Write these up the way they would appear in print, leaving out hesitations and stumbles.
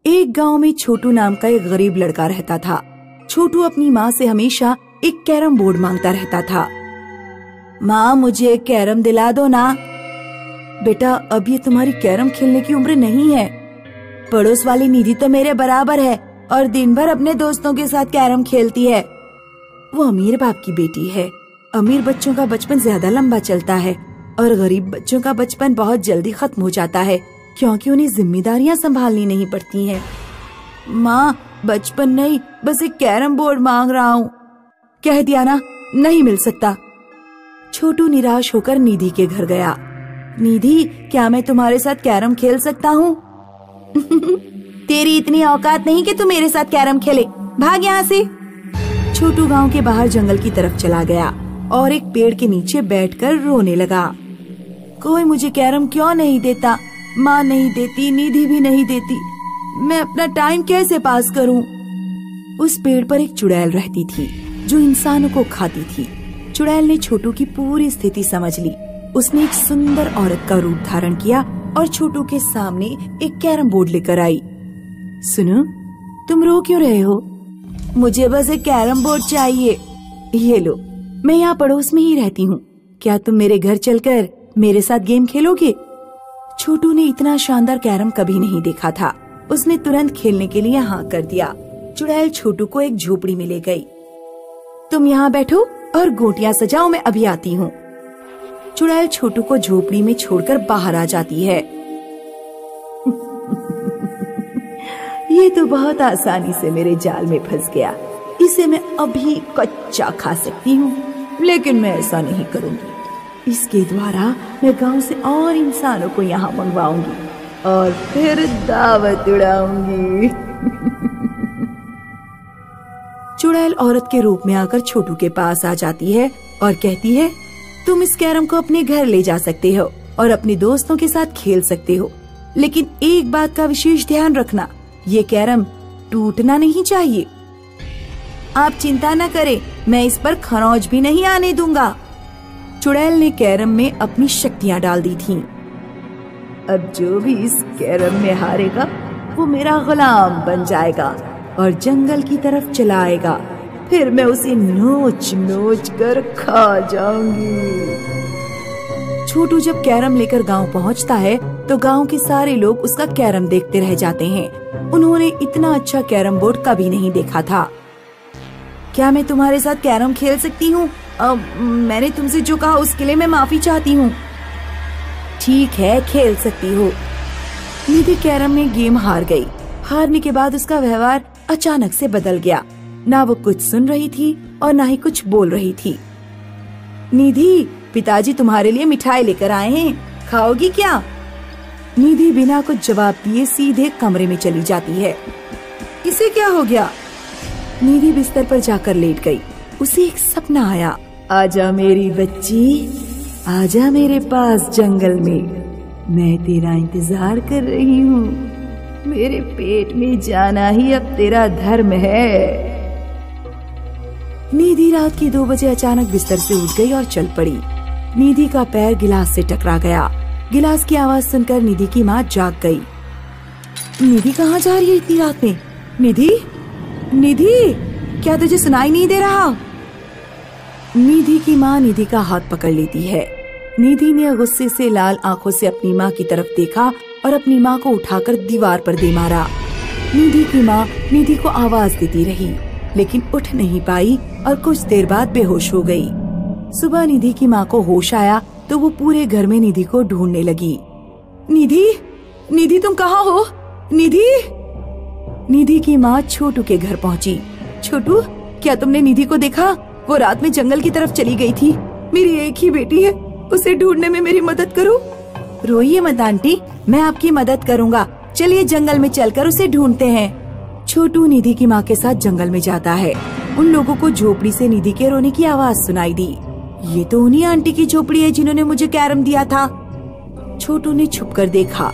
एक गांव में छोटू नाम का एक गरीब लड़का रहता था। छोटू अपनी माँ से हमेशा एक कैरम बोर्ड मांगता रहता था। माँ, मुझे एक कैरम दिला दो ना। बेटा, अब ये तुम्हारी कैरम खेलने की उम्र नहीं है। पड़ोस वाली निधि तो मेरे बराबर है और दिन भर अपने दोस्तों के साथ कैरम खेलती है। वो अमीर बाप की बेटी है। अमीर बच्चों का बचपन ज्यादा लंबा चलता है और गरीब बच्चों का बचपन बहुत जल्दी खत्म हो जाता है, क्योंकि उन्हें जिम्मेदारियां संभालनी नहीं पड़ती हैं। माँ, बचपन नहीं, बस एक कैरम बोर्ड मांग रहा हूँ। कह दिया ना, नहीं मिल सकता। छोटू निराश होकर निधि के घर गया। निधि, क्या मैं तुम्हारे साथ कैरम खेल सकता हूँ? तेरी इतनी औकात नहीं कि तू मेरे साथ कैरम खेले, भाग यहाँ से। छोटू गांव के बाहर जंगल की तरफ चला गया और एक पेड़ के नीचे बैठकर रोने लगा। कोई मुझे कैरम क्यों नहीं देता? माँ नहीं देती, निधि भी नहीं देती। मैं अपना टाइम कैसे पास करूं? उस पेड़ पर एक चुड़ैल रहती थी जो इंसानों को खाती थी। चुड़ैल ने छोटू की पूरी स्थिति समझ ली। उसने एक सुंदर औरत का रूप धारण किया और छोटू के सामने एक कैरम बोर्ड लेकर आई। सुनो, तुम रो क्यों रहे हो? मुझे बस एक कैरम बोर्ड चाहिए। ये लो, मैं यहाँ पड़ोस में ही रहती हूँ। क्या तुम मेरे घर चलकर मेरे साथ गेम खेलोगे? छोटू ने इतना शानदार कैरम कभी नहीं देखा था। उसने तुरंत खेलने के लिए हाँ कर दिया। चुड़ैल छोटू को एक झोपड़ी में ले गई। तुम यहाँ बैठो और गोटियां सजाओ, मैं अभी आती हूँ। चुड़ैल छोटू को झोपड़ी में छोड़कर बाहर आ जाती है। ये तो बहुत आसानी से मेरे जाल में फंस गया। इसे मैं अभी कच्चा खा सकती हूँ, लेकिन मैं ऐसा नहीं करूँगी। इसके द्वारा मैं गांव से और इंसानों को यहाँ मंगवाऊंगी और फिर दावत उड़ाऊंगी। चुड़ैल औरत के रूप में आकर छोटू के पास आ जाती है और कहती है, तुम इस कैरम को अपने घर ले जा सकते हो और अपने दोस्तों के साथ खेल सकते हो, लेकिन एक बात का विशेष ध्यान रखना, ये कैरम टूटना नहीं चाहिए। आप चिंता न करें, मैं इस पर खरोंच भी नहीं आने दूंगा। चुड़ैल ने कैरम में अपनी शक्तियाँ डाल दी थीं। अब जो भी इस कैरम में हारेगा वो मेरा गुलाम बन जाएगा और जंगल की तरफ चला आएगा। फिर मैं उसे नोच नोच कर खा जाऊंगी। छोटू जब कैरम लेकर गांव पहुंचता है तो गांव के सारे लोग उसका कैरम देखते रह जाते हैं। उन्होंने इतना अच्छा कैरम बोर्ड कभी नहीं देखा था। क्या मैं तुम्हारे साथ कैरम खेल सकती हूँ? मैंने तुमसे जो कहा उसके लिए मैं माफी चाहती हूँ। ठीक है, खेल सकती हो। निधि कैरम में गेम हार गई। हारने के बाद उसका व्यवहार अचानक से बदल गया। ना वो कुछ सुन रही थी और ना ही कुछ बोल रही थी। निधि, पिताजी तुम्हारे लिए मिठाई लेकर आए हैं, खाओगी क्या? निधि बिना कुछ जवाब दिए सीधे कमरे में चली जाती है। इसे क्या हो गया? निधि बिस्तर पर जाकर लेट गई। उसे एक सपना आया। आजा मेरी बच्ची, आजा मेरे पास जंगल में, मैं तेरा इंतजार कर रही हूँ। मेरे पेट में जाना ही अब तेरा धर्म है। निधि रात के 2 बजे अचानक बिस्तर से उठ गई और चल पड़ी। निधि का पैर गिलास से टकरा गया। गिलास की आवाज सुनकर निधि की माँ जाग गई। निधि कहाँ जा रही है इतनी रात में? निधि, निधि, क्या तुझे सुनाई नहीं दे रहा? निधि की माँ निधि का हाथ पकड़ लेती है। निधि ने गुस्से से लाल आंखों से अपनी माँ की तरफ देखा और अपनी माँ को उठाकर दीवार पर दे मारा। निधि की माँ निधि को आवाज देती रही, लेकिन उठ नहीं पाई और कुछ देर बाद बेहोश हो गई। सुबह निधि की माँ को होश आया तो वो पूरे घर में निधि को ढूंढने लगी। निधि, निधि तुम कहाँ हो? निधि। निधि की माँ छोटू के घर पहुँची। छोटू, क्या तुमने निधि को देखा? वो रात में जंगल की तरफ चली गई थी। मेरी एक ही बेटी है, उसे ढूंढने में मेरी मदद करो। रोइए मत आंटी, मैं आपकी मदद करूँगा। चलिए जंगल में चलकर उसे ढूंढते हैं। छोटू निधि की माँ के साथ जंगल में जाता है। उन लोगों को झोपड़ी से निधि के रोने की आवाज सुनाई दी। ये तो उन्हीं आंटी की झोपड़ी है जिन्होंने मुझे कैरम दिया था। छोटू ने छुपकर देखा।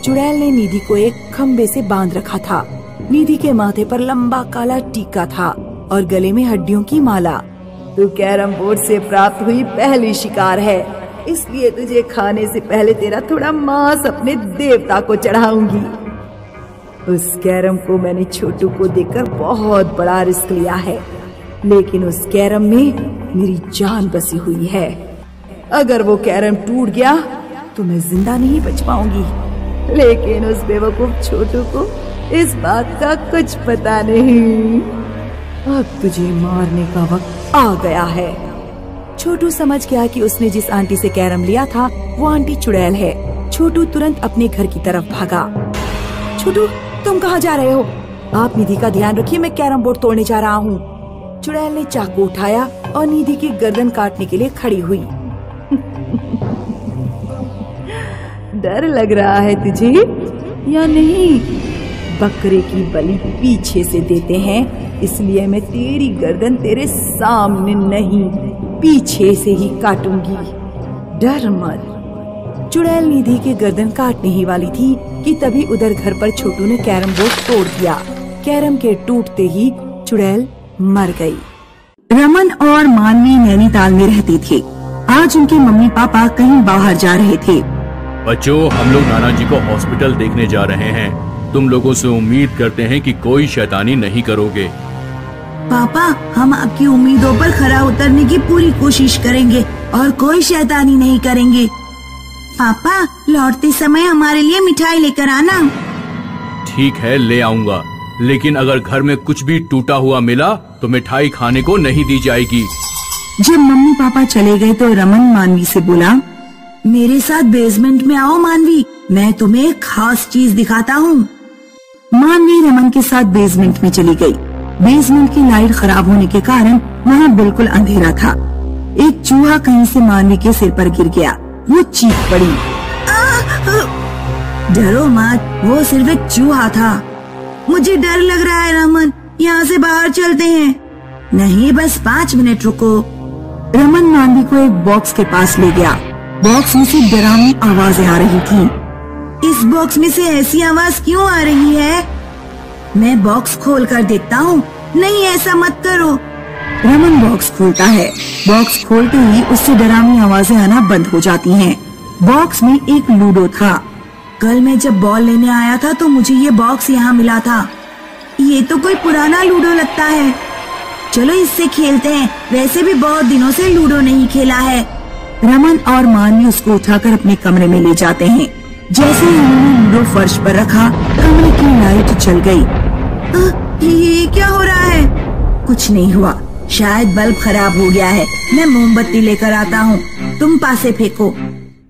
चुड़ैल ने निधि को एक खम्बे से बांध रखा था। निधि के माथे पर लंबा काला टीका था और गले में हड्डियों की माला। तू कैरम बोर्ड से प्राप्त हुई पहली शिकार है, इसलिए तुझे खाने से पहले तेरा थोड़ा मांस अपने देवता को चढ़ाऊंगी। उस कैरम को मैंने छोटू को देकर बहुत बड़ा रिस्क लिया है, लेकिन उस कैरम में मेरी जान बसी हुई है। अगर वो कैरम टूट गया तो मैं जिंदा नहीं बच पाऊंगी। लेकिन उस बेवकूफ छोटू को इस बात का कुछ पता नहीं। अब तुझे मारने का वक्त आ गया है। छोटू समझ गया कि उसने जिस आंटी से कैरम लिया था वो आंटी चुड़ैल है। छोटू तुरंत अपने घर की तरफ भागा। छोटू, तुम कहाँ जा रहे हो? आप निधि का ध्यान रखिए, मैं कैरम बोर्ड तोड़ने जा रहा हूँ। चुड़ैल ने चाकू उठाया और निधि की गर्दन काटने के लिए खड़ी हुई। डर लग रहा है तुझे या नहीं? बकरे की बलि पीछे से देते हैं, इसलिए मैं तेरी गर्दन तेरे सामने नहीं, पीछे से ही काटूंगी। डर मत। चुड़ैल निधि की गर्दन काटने ही वाली थी कि तभी उधर घर पर छोटू ने कैरम बोर्ड तोड़ दिया। कैरम के टूटते ही चुड़ैल मर गई। रमन और मानवी नैनीताल में रहते थे। आज उनके मम्मी पापा कहीं बाहर जा रहे थे। बच्चों, हम लोग नाना जी को हॉस्पिटल देखने जा रहे हैं। तुम लोगों से उम्मीद करते हैं कि कोई शैतानी नहीं करोगे। पापा, हम आपकी उम्मीदों पर खरा उतरने की पूरी कोशिश करेंगे और कोई शैतानी नहीं करेंगे। पापा, लौटते समय हमारे लिए मिठाई लेकर आना। ठीक है, ले आऊंगा, लेकिन अगर घर में कुछ भी टूटा हुआ मिला तो मिठाई खाने को नहीं दी जाएगी। जब मम्मी पापा चले गए तो रमन मानवी से बोला, मेरे साथ बेसमेंट में आओ मानवी, मैं तुम्हें एक खास चीज दिखाता हूँ। मानवी रमन के साथ बेसमेंट में चली गई। बेसमेंट की लाइट खराब होने के कारण वहाँ बिल्कुल अंधेरा था। एक चूहा कहीं से मानवी के सिर पर गिर गया। वो चीख पड़ी। डरो मत, वो सिर्फ एक चूहा था। मुझे डर लग रहा है रमन, यहाँ से बाहर चलते हैं। नहीं, बस 5 मिनट रुको। रमन मानवी को एक बॉक्स के पास ले गया। बॉक्स में से डरावनी आवाजें आ रही थी। इस बॉक्स में से ऐसी आवाज क्यों आ रही है? मैं बॉक्स खोल कर देखता हूँ। नहीं, ऐसा मत करो। रमन बॉक्स खोलता है। बॉक्स खोलते ही उससे डरावनी आवाजें आना बंद हो जाती हैं। बॉक्स में एक लूडो था। कल मैं जब बॉल लेने आया था तो मुझे ये बॉक्स यहाँ मिला था। ये तो कोई पुराना लूडो लगता है। चलो इससे खेलते हैं, वैसे भी बहुत दिनों से लूडो नहीं खेला है। रमन और मानवी उसको उठाकर अपने कमरे में ले जाते हैं। जैसे ही उन्होंने लूडो फर्श पर रखा, कमरे की लाइट जल गई। ये क्या हो रहा है? कुछ नहीं हुआ, शायद बल्ब खराब हो गया है। मैं मोमबत्ती लेकर आता हूँ, तुम पासे फेंको।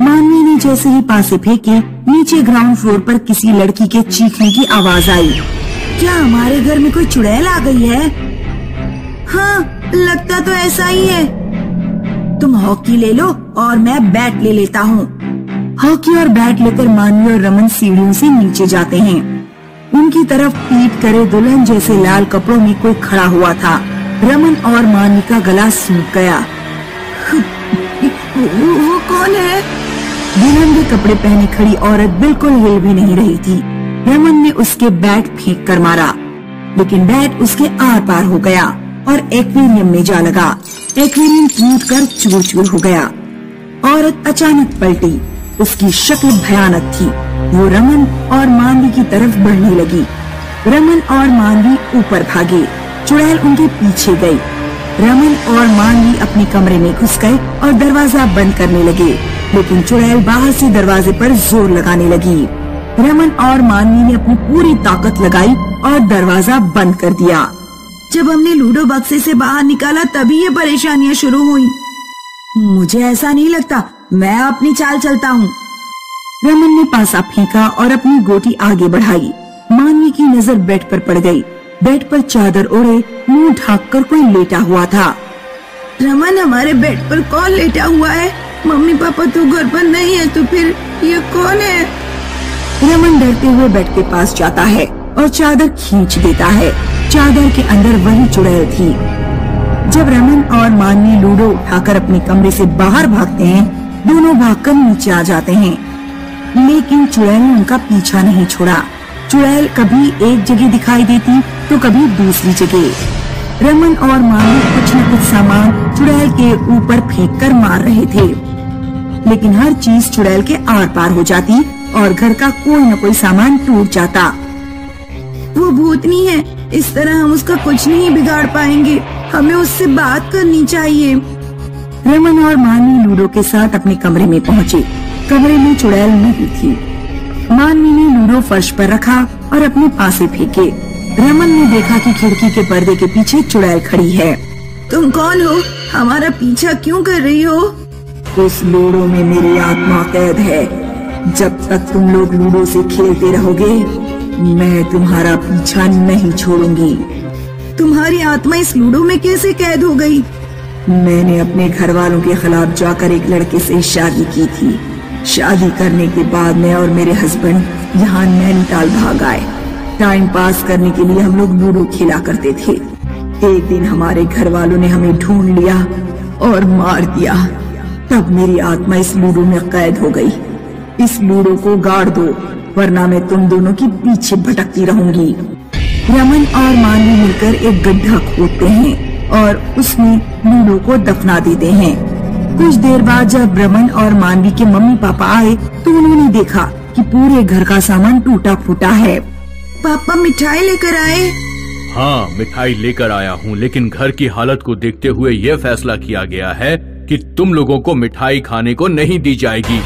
मानवी ने जैसे ही पासे फेंके, नीचे ग्राउंड फ्लोर पर किसी लड़की के चीखने की आवाज आई। क्या हमारे घर में कोई चुड़ैल आ गई है? हाँ, लगता तो ऐसा ही है। तुम हॉकी ले लो और मैं बैट ले लेता हूँ। हॉकी और बैट लेकर मानवी और रमन सीढ़ियों से नीचे जाते हैं। उनकी तरफ पीट करे दुल्हन जैसे लाल कपड़ों में कोई खड़ा हुआ था। रमन और मानवी का गला सूख गया। वो कौन है? दुल्हन के कपड़े पहने खड़ी औरत बिल्कुल हिल भी नहीं रही थी। रमन ने उसके बैट फेंक कर मारा, लेकिन बैट उसके आर पार हो गया और एक्वेरियम में जा लगा। एक्वेरियम टूट कर चूर चूर हो गया। औरत अचानक पलटी। उसकी शक्ल भयानक थी। वो रमन और मानवी की तरफ बढ़ने लगी। रमन और मानवी ऊपर भागे। चुड़ैल उनके पीछे गई। रमन और मानवी अपने कमरे में घुस गए और दरवाजा बंद करने लगे, लेकिन चुड़ैल बाहर से दरवाजे पर जोर लगाने लगी। रमन और मानवी ने अपनी पूरी ताकत लगाई और दरवाजा बंद कर दिया। जब हमने लूडो बक्से से बाहर निकाला तभी ये परेशानियां शुरू हुई। मुझे ऐसा नहीं लगता, मैं अपनी चाल चलता हूँ। रमन ने पासा फेंका और अपनी गोटी आगे बढ़ाई। मानवी की नजर बेड पर पड़ गई। बेड पर चादर ओढ़े मुंह ढांककर कोई लेटा हुआ था। रमन, हमारे बेड पर कौन लेटा हुआ है? मम्मी पापा तो घर पर नहीं है, तो फिर ये कौन है? रमन डरते हुए बेड के पास जाता है और चादर खींच देता है। चादर के अंदर वही चुड़ैल थी। जब रमन और मानवी लूडो उठाकर अपने कमरे से बाहर भागते हैं, दोनों भागकर नीचे आ जाते हैं, लेकिन चुड़ैल ने उनका पीछा नहीं छोड़ा। चुड़ैल कभी एक जगह दिखाई देती तो कभी दूसरी जगह। रमन और मानवी कुछ न कुछ सामान चुड़ैल के ऊपर फेंक कर मार रहे थे, लेकिन हर चीज चुड़ैल के आर पार हो जाती और घर का कोई न कोई सामान टूट जाता। वो भूतनी है, इस तरह हम उसका कुछ नहीं बिगाड़ पाएंगे। हमें उससे बात करनी चाहिए। रमन और मानवी लूडो के साथ अपने कमरे में पहुँचे। कमरे में चुड़ैल नहीं थी। मानवी ने लूडो फर्श पर रखा और अपने पासे फेंके। रमन ने देखा कि खिड़की के पर्दे के पीछे चुड़ैल खड़ी है। तुम कौन हो? हमारा पीछा क्यों कर रही हो? उस लूडो में मेरी आत्मा कैद है। जब तक तुम लोग लूडो से खेलते रहोगे, मैं तुम्हारा पीछा नहीं छोड़ूंगी। तुम्हारी आत्मा इस लूडो में कैसे कैद हो गई? मैंने अपने घर वालों के खिलाफ जाकर एक लड़के से शादी की थी। शादी करने के बाद मैं और मेरे हस्बैंड यहाँ नैनीताल भाग आए। टाइम पास करने के लिए हम लोग लूडो खेला करते थे। एक दिन हमारे घर वालों ने हमें ढूंढ लिया और मार दिया। तब मेरी आत्मा इस लूडो में कैद हो गई। इस लूडो को गाड़ दो, वरना मैं तुम दोनों के पीछे भटकती रहूंगी। रमन और मानवी मिलकर एक गड्ढा खोदते हैं और उसमें लूडो को दफना देते हैं। कुछ देर बाद जब रमन और मानवी के मम्मी पापा आए तो उन्होंने देखा कि पूरे घर का सामान टूटा फूटा है। पापा मिठाई लेकर आए? हाँ, मिठाई लेकर आया हूँ, लेकिन घर की हालत को देखते हुए ये फैसला किया गया है कि तुम लोगों को मिठाई खाने को नहीं दी जाएगी।